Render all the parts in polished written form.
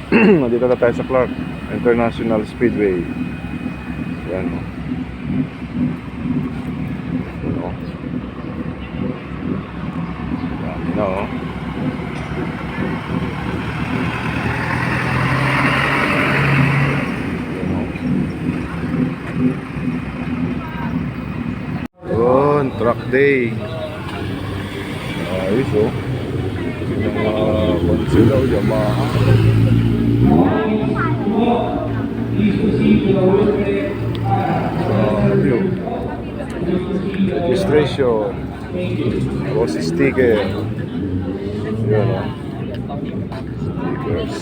Nandito na tayo sa Clark International Speedway. Yan o. Dami na o. Yun, track day. Ayos o. Yung mga konsila o Yamaha. Registration. Tapos sticker. Yun o. Stickers.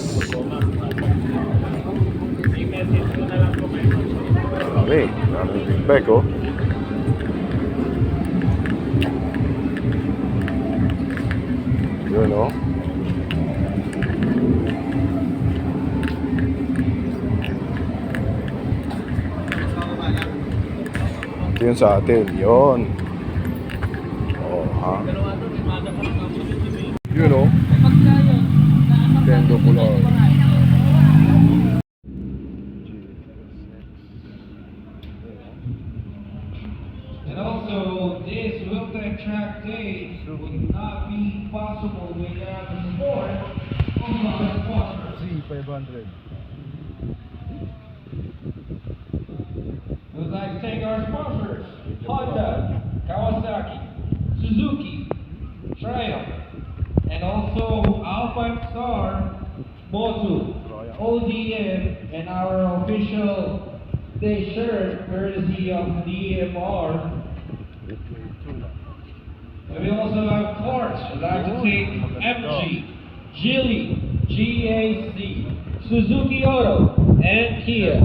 Dami. Dami feedback o. Yun o. Ito yun sa atin. Yun. Oh, ha? Yun o. Nintendo Color. And also, this Wilton Track Day would not be possible without the support of our sponsors. C500. We would like to thank our sponsors: Honda, Kawasaki, Suzuki, Triumph, and also Alpine Star, Motul, ODM, and our official day shirt courtesy of DMR. And we also have Clarks. We'd like to thank MG, Geely, GAC, Suzuki Auto, and Kia.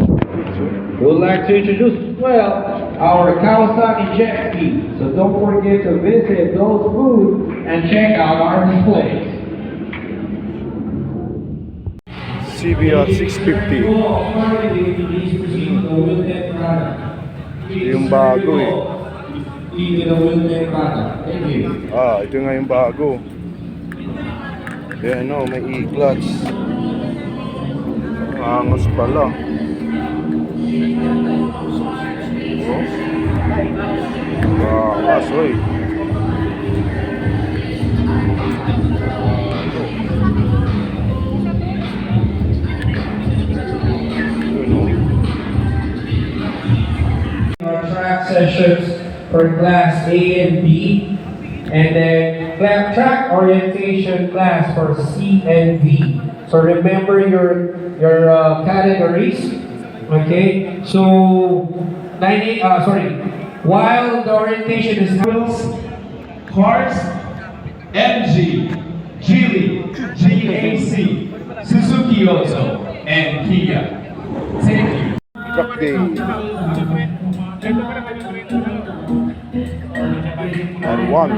We would like to introduce as well our Kawasaki jet ski. So don't forget to visit those booths and check out our displays. CBR 650. Yung bago eh. Ito nga yung bago. Yan o, may e-clutch. Angas pala. Angas, oy. Our track sessions for class A and B, and then track orientation class for C and D. So remember your categories. Okay, so while the orientation is Clarks, MG, Geely, GAC, Suzuki Auto, and Kia. Thank you. Truck day. R1.